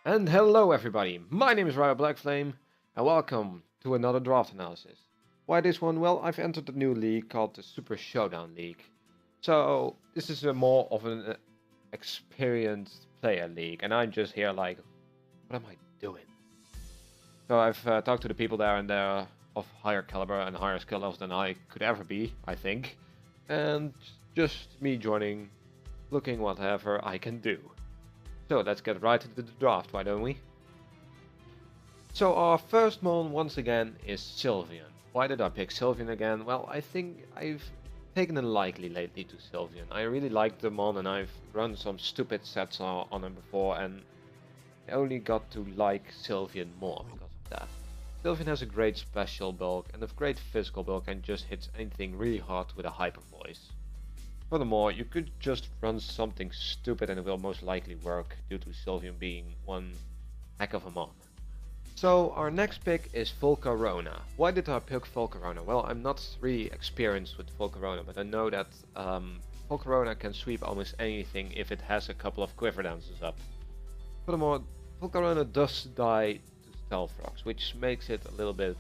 And hello everybody, my name is Ryan Blackflame, and welcome to another draft analysis. Why this one? Well, I've entered a new league called the Super Showdown League. So, this is a more of an experienced player league, and I'm just here like, what am I doing? So I've talked to the people there, and they're of higher caliber and higher skill levels than I could ever be, I think. And just me joining, looking whatever I can do. So let's get right into the draft, why don't we? So our first mon once again is Sylveon. Why did I pick Sylveon again? Well, I think I've taken a likely lately to Sylveon. I really like the mon and I've run some stupid sets on him before and I only got to like Sylveon more because of that. Sylveon has a great special bulk and a great physical bulk and just hits anything really hard with a hyper voice. Furthermore, you could just run something stupid and it will most likely work due to Sylveon being one heck of a mon. So our next pick is Volcarona. Why did I pick Volcarona? Well, I'm not really experienced with Volcarona, but I know that Volcarona can sweep almost anything if it has a couple of Quiver Dances up. Furthermore, Volcarona does die to Stealth Rocks, which makes it a little bit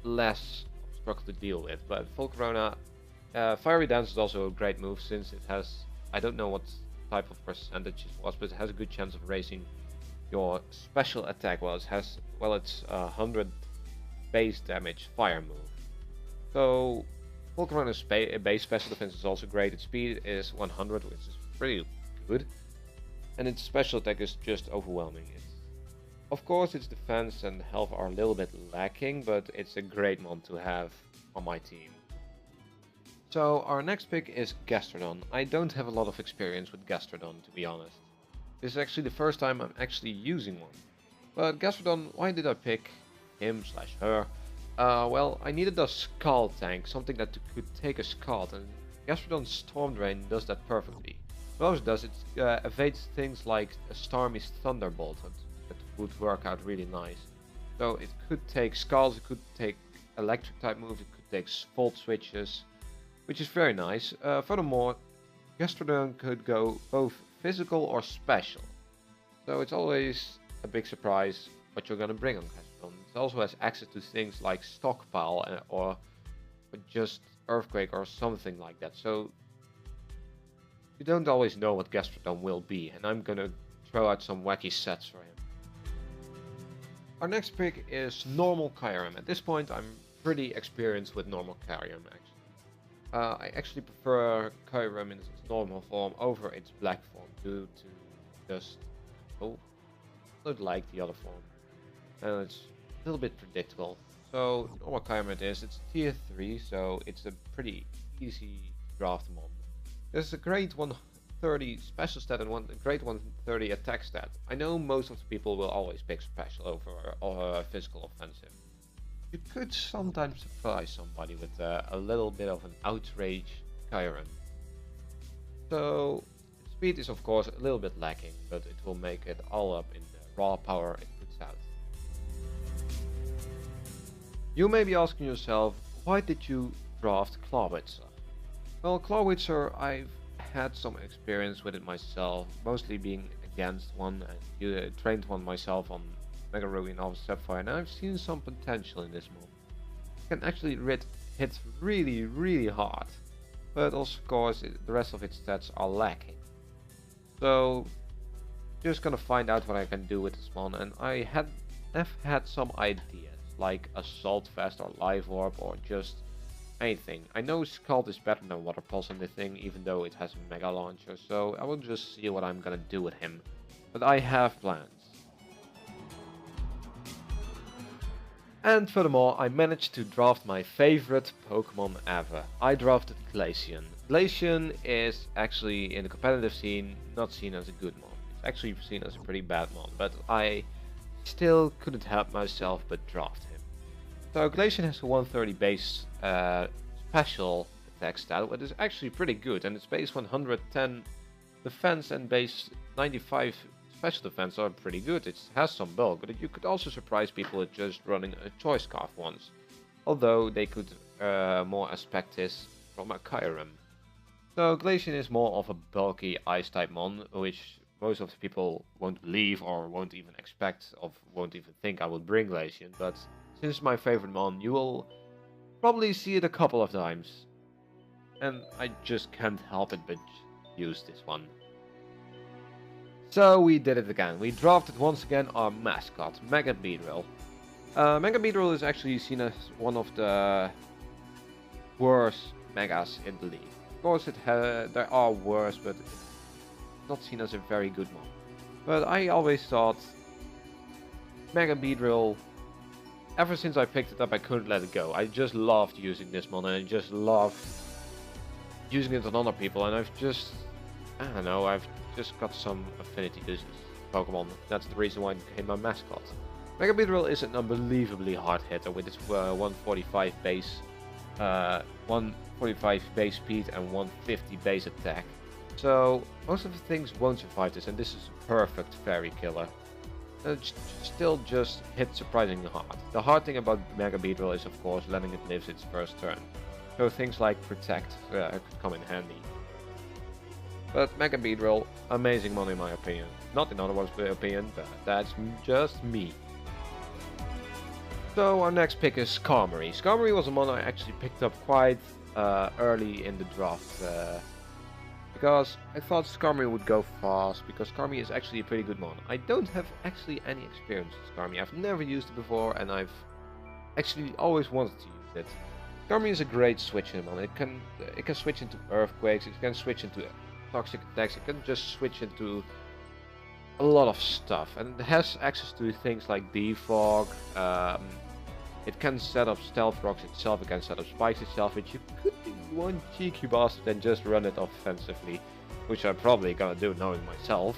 less of a struggle to deal with, but Volcarona Fiery Dance is also a great move since it has, I don't know what type of percentage it was, but it has a good chance of raising your special attack. Well, it's 100 base damage fire move. So Volcarona's base special defense is also great. Its speed is 100, which is pretty good, and its special attack is just overwhelming. Of course, its defense and health are a little bit lacking, but it's a great mon to have on my team. So our next pick is Gastrodon. I don't have a lot of experience with Gastrodon, to be honest. This is actually the first time I'm actually using one. But Gastrodon, why did I pick him slash her? Well, I needed a Scald tank, something that could take a Scald, and Gastrodon's Storm Drain does that perfectly. What else it does, it evades things like a Starmie's Thunderbolt, that would work out really nice. So it could take Scalds, it could take electric type moves, it could take Volt Switches, which is very nice. Furthermore, Gastrodon could go both physical or special. So it's always a big surprise what you're gonna bring on Gastrodon. It also has access to things like Stockpile or just Earthquake or something like that. So you don't always know what Gastrodon will be, and I'm gonna throw out some wacky sets for him. Our next pick is Normal Kyurem. At this point, I'm pretty experienced with Normal Kyurem actually. I actually prefer Kyurem in its normal form over its black form due to just, I don't like the other form. And it's a little bit predictable. So, normal Kyurem it's tier 3, so it's a pretty easy draft mon. There's a great 130 special stat and a great 130 attack stat. I know most of the people will always pick special over physical offensive. You could sometimes surprise somebody with a little bit of an outrage Kyurem. So, speed is of course a little bit lacking, but it will make it all up in the raw power it puts out. You may be asking yourself, why did you draft Clawitzer? Well, Clawitzer, I've had some experience with it myself, mostly being against one and trained one myself on Mega Ruby and Alpha Sapphire, and I've seen some potential in this move. It can actually hit really hard, but also of course the rest of its stats are lacking. So just gonna find out what I can do with this mon, and have had some ideas like Assault Vest or Live Orb or just anything. I know Scald is better than Water Pulse on the thing, even though it has a Mega Launcher, so I will just see what I'm gonna do with him. But I have plans. And furthermore, I managed to draft my favorite Pokemon ever. I drafted Glaceon. Glaceon is actually, in the competitive scene, not seen as a good mon. It's actually seen as a pretty bad mon, but I still couldn't help myself but draft him. So Glaceon has a 130 base special attack stat, which is actually pretty good, and its base 110 defense and base 95 special defense are pretty good. It has some bulk, but you could also surprise people with just running a Choice Scarf once. Although they could more expect this from a Kyurem. So Glaceon is more of a bulky Ice type mon, which most of the people won't believe or won't even expect or won't even think I will bring Glacian, but since it's my favorite mon, you will probably see it a couple of times. And I just can't help it but use this one. So we did it again. We drafted once again our mascot, Mega Beedrill. Mega Beedrill is actually seen as one of the worst megas in the league. Of course, there are worse, but it's not seen as a very good one. But I always thought Mega Beedrill, ever since I picked it up, I couldn't let it go. I just loved using this mon, and I just loved using it on other people, and I don't know, I've just got some affinity to this Pokemon. That's the reason why it became my mascot. Mega Beedrill is an unbelievably hard hitter with its 145 base, 145 base speed and 150 base attack. So most of the things won't survive this, and this is a perfect fairy killer. It still just hits surprisingly hard. The hard thing about Mega Beedrill is, of course, letting it live its first turn. So things like Protect could come in handy. But Mega Beedrill, amazing mon in my opinion. Not in other one's opinion, but that's just me. So our next pick is Skarmory. Skarmory was a mon I actually picked up quite early in the draft. Because I thought Skarmory would go fast, because Skarmory is actually a pretty good mon. I don't have actually any experience with Skarmory. I've never used it before, and I've actually always wanted to use it. Skarmory is a great switcher mon. It can switch into earthquakes, it can switch into toxic attacks, it can just switch into a lot of stuff, and it has access to things like defog. It can set up stealth rocks itself, it can set up spikes itself, which you could be one cheeky bastard and just run it offensively, which I'm probably gonna do knowing myself.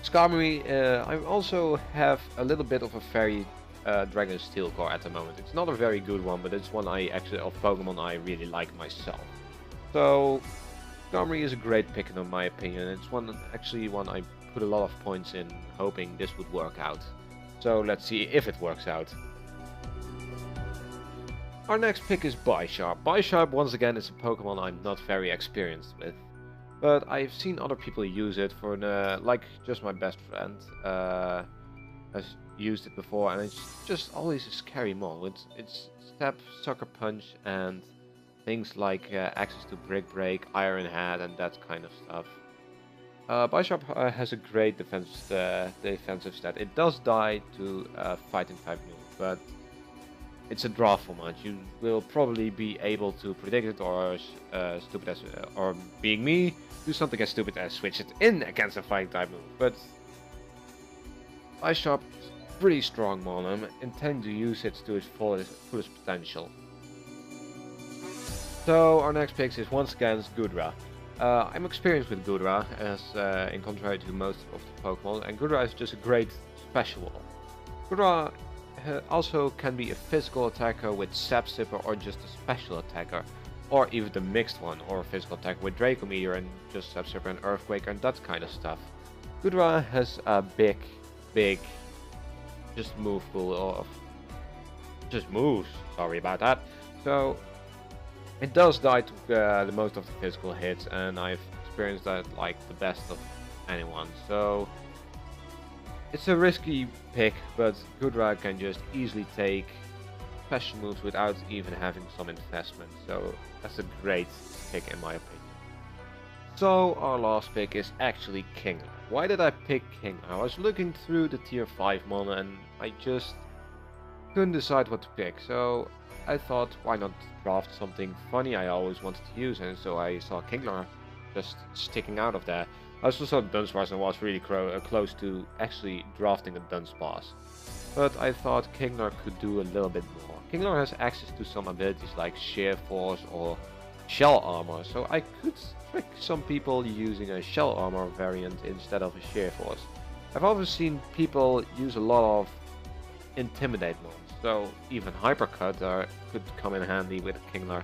Skarmory, I also have a little bit of a fairy Dragon Steel core at the moment. It's not a very good one, but it's one of Pokemon I really like myself. So Skarmory is a great pick in my opinion. It's one I put a lot of points in, hoping this would work out. So let's see if it works out. Our next pick is Bisharp. Bisharp once again is a Pokemon I'm not very experienced with, but I've seen other people use it for like just my best friend has used it before, and it's just always a scary mon. It's Step, Sucker Punch, and things like access to Brick Break, Iron Head, and that kind of stuff. Bisharp has a great defensive stat. It does die to fighting type move, but it's a draw format. You will probably be able to predict it, or or being me, do something as stupid as switch it in against a fighting type move. But Bisharp is pretty strong mon. I'm intending to use it to its fullest potential. So our next pick is once again Goodra. I'm experienced with Goodra, as in contrary to most of the Pokemon, and Goodra is just a great special. Goodra also can be a physical attacker with Sap Sipper, or just a special attacker, or even the mixed one, or a physical attacker with Draco Meteor and just Sap Sipper and Earthquake and that kind of stuff. Goodra has a big, just move pool of just moves. Sorry about that. So it does die to the most of the physical hits, and I've experienced that like the best of anyone. So it's a risky pick, but Goodra can just easily take special moves without even having some investment. So that's a great pick in my opinion. So our last pick is actually Kingler. Why did I pick Kingler? I was looking through the tier 5 mon and I just couldn't decide what to pick. So I thought, why not draft something funny I always wanted to use, and so I saw Kingler just sticking out of there. I also saw Dunsparce and was really close to actually drafting a Dunsparce. But I thought Kingler could do a little bit more. Kingler has access to some abilities like Sheer Force or Shell Armor, so I could trick some people using a Shell Armor variant instead of a Sheer Force. I've also seen people use a lot of Intimidate mons, so even Hypercut could come in handy with Kingler.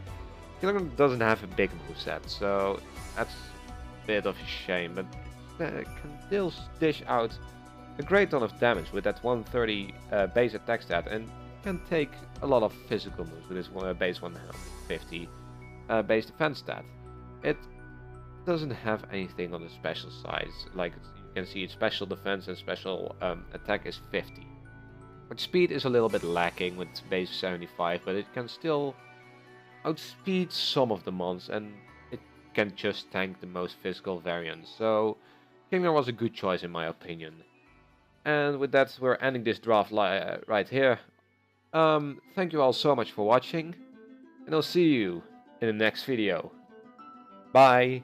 Kingler doesn't have a big moveset, so that's a bit of a shame, but can still dish out a great ton of damage with that 130 base attack stat, and can take a lot of physical moves with his base 150 base defense stat. It doesn't have anything on the special sides. Like you can see, its special defense and special attack is 50. Its speed is a little bit lacking with base 75, but it can still outspeed some of the mons, and it can just tank the most physical variants. So Kingler was a good choice in my opinion. And with that, we're ending this draft right here. Thank you all so much for watching, and I'll see you in the next video. Bye!